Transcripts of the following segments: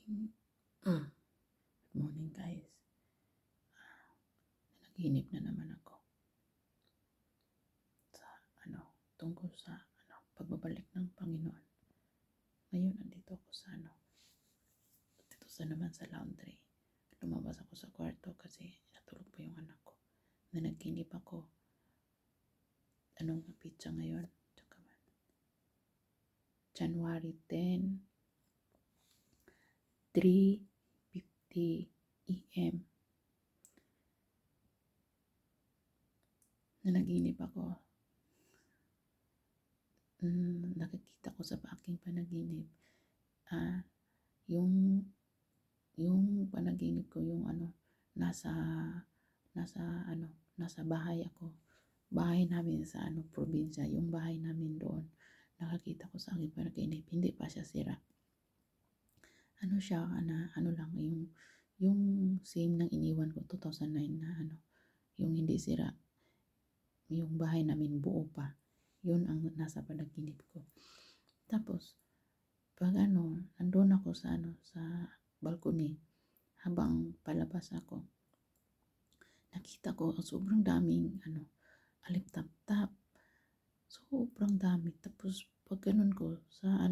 morning. Good morning guys. Nanaginip na naman ako sa tungkol sa pagbabalik ng Panginoon. Ngayon nandito ako sa dito sa naman sa laundry. Lumabas ako sa kwarto kasi natulog pa yung anak ko. Nanaginip ako. Anong pizza ngayon? January 10, 3:50 AM. Nanaginip ako. Nakikita ko sa aking panaginip yung panaginip ko yung nasa bahay ako. Bahay namin sa probinsya, yung bahay namin doon. Nakakita ko sa aking panaginip, hindi pa siya sira. Siya lang yung same ng iniwan ko 2009 na yung hindi sira. Yung bahay namin buo pa. Yun ang nasa panaginip ko. Tapos pag andun ako sa balcony, habang palabas ako, nakita ko sobrang daming alip-tap-tap. Sobrang dami. Tapos pag ganun ko sa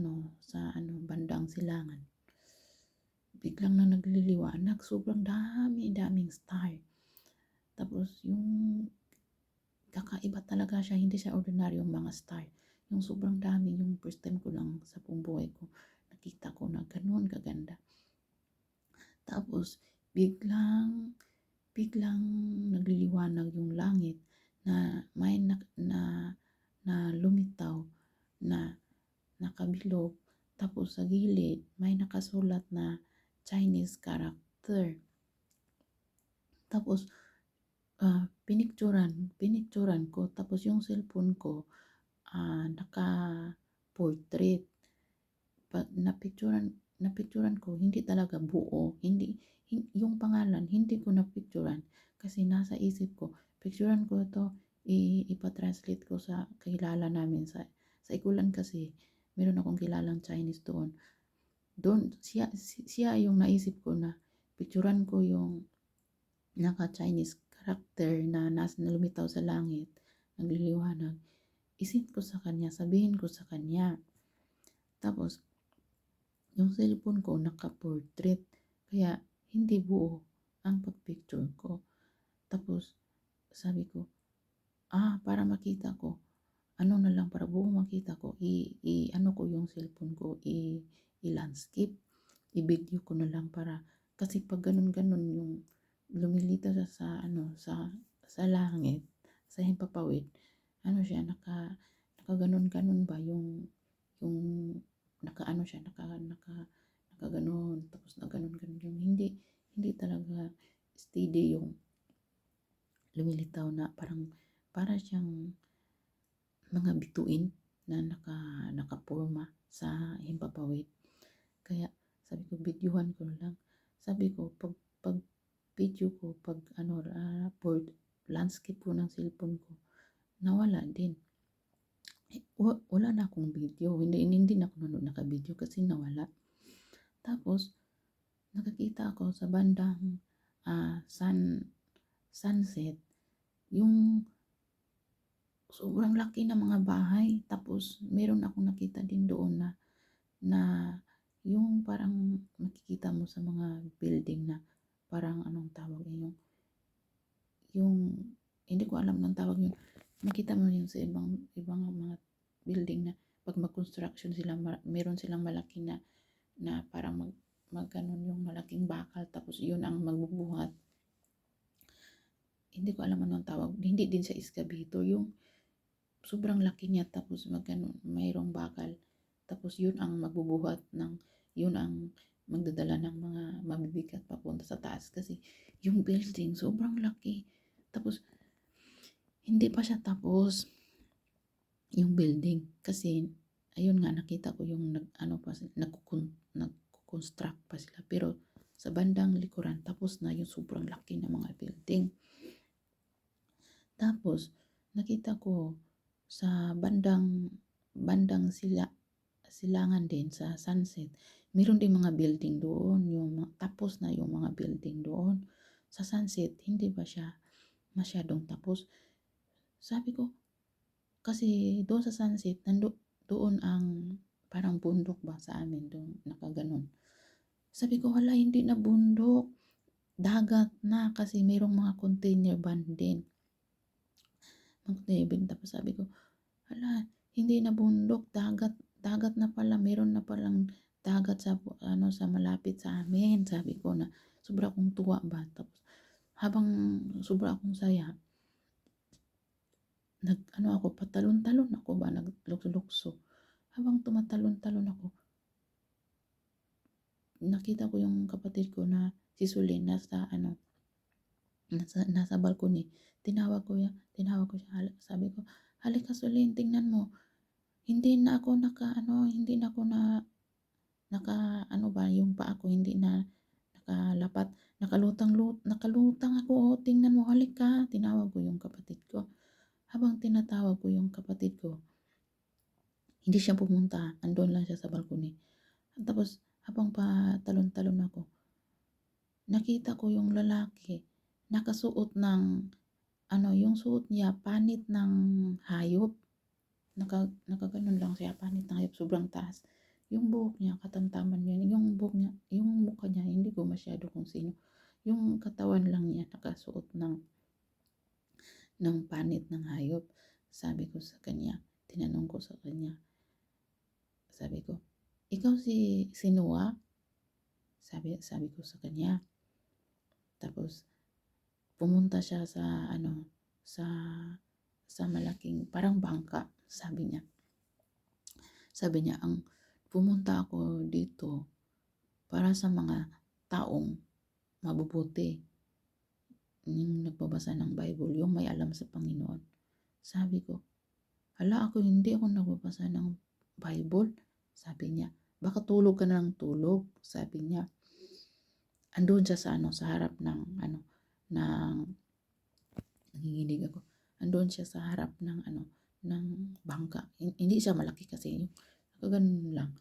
bandang silangan, biglang na nagliliwanag. Sobrang daming star. Tapos yung kakaiba talaga siya, hindi siya ordinaryong mga star. Yung sobrang dami, yung first time ko lang sa buong buhay ko nakita ko na ganun kaganda. Tapos biglang nagliliwanag yung langit na may na lumitaw na nakabilog. Tapos sa gilid may nakasulat na Chinese character. Tapos pinicturan ko. Tapos yung cellphone ko naka-portrait. Pag napicturan ko, hindi talaga buo. Yung pangalan, hindi ko napicturan. Kasi nasa isip ko, picturan ko ito, ipa-translate ko sa kilala namin. Sa Ikulan kasi, meron akong kilalang Chinese doon. Doon, siya yung naisip ko na picturan ko yung naka-Chinese character na lumitaw sa langit, nagliliwanag. Isip ko sa kanya, sabihin ko sa kanya. Tapos, yung cellphone ko naka-portrait, kaya hindi buo ang pagpicture ko. Tapos, sabi ko, para makita ko, na lang, para buo makita ko, ko yung cellphone ko, i-landscape, i-video ko na lang para, kasi pag ganun-ganun yung lumilitaw sa langit, sa himpapawid, siya, naka-ganun-ganun ba, yung nakaganon, tapos naganon-ganon yung hindi talaga steady yung lumilitaw na para siyang mga bituin na nakaporma sa himpapawid. Kaya sabi ko, videohan ko lang. Sabi ko, pag video ko, pag landscape ko ng cellphone ko, nawala din. Wala na akong video. Hindi na ako naka-video kasi nawala. Tapos, nakakita ako sa bandang sunset, yung sobrang laki na mga bahay. Tapos, meron akong nakita din doon na yung parang makikita mo sa mga building na parang anong tawag yung hindi ko alam ng tawag yun. Makita mo yun sa ibang mga building na pag mag-construction sila, meron silang malaki na parang magganon yung malaking bakal, tapos yun ang magbubuhat. Hindi ko alam anong tawag. Hindi din sa excavator, yung sobrang laki niya, tapos mayroong bakal, tapos yun ang magbubuhat yun ang magdadala ng mga mabibigat papunta sa taas, kasi yung building sobrang laki. Tapos hindi pa siya tapos yung building, kasi ayun nga, nakita ko yung nagko-construct pa sila, pero sa bandang likuran tapos na yung sobrang laki ng mga building. Tapos nakita ko sa bandang silangan din sa sunset, Meron ding mga building doon, tapos na yung mga building doon. Sa Sunset, hindi ba siya masyadong tapos? Sabi ko, kasi doon sa Sunset, doon ang parang bundok ba sa amin doon, nakaganon. Sabi ko, hala, hindi na bundok, dagat na, kasi mayroong mga container van din. Tapos sabi ko, hala, hindi na bundok, dagat na pala, meron na palang dagat sa sa malapit sa amin. Sabi ko na sobra akong tuwa ba. Tapos habang sobra akong saya, ako, patalon-talon ako ba, naglukso-lukso. Habang tumatalon-talon ako, nakita ko yung kapatid ko na si Sulin nasa balcony. Tinawag ko siya, sabi ko, halika Sulin, tingnan mo. Hindi na ako yung paa ko hindi na nakalapat, nakalutang ako, oh, tingnan mo, halika. Tinawag ko yung kapatid ko. Habang tinatawag ko yung kapatid ko, hindi siya pumunta, andun lang siya sa balcony. Tapos habang patalon-talon ako, nakita ko yung lalaki nakasuot ng yung suot niya panit ng hayop. Nakaganon lang siya, panit ng hayop, sobrang taas. Yung buhok niya, katamtaman niya, yung mukha niya, hindi ko masyado kung sino. Yung katawan lang niya, nakasuot ng panit ng hayop. Sabi ko sa kanya, tinanong ko sa kanya, sabi ko, ikaw si Noah? Sabi ko sa kanya. Tapos pumunta siya sa malaking parang bangka, sabi niya. Pumunta ako dito para sa mga taong mabubuti, yung nagbabasa ng Bible, yung may alam sa Panginoon. Sabi ko, hala, hindi ako nagbabasa ng Bible. Sabi niya, baka tulog ka na ng tulog. Sabi niya, andun siya sa harap ng nanginginig ako. Andun siya sa harap ng bangka. Hindi siya malaki kasi, yung ganun lang.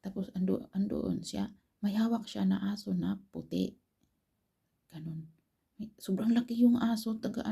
Tapos andoon siya, may hawak siya na aso na puti. Ganun. Sobrang laki yung aso, taga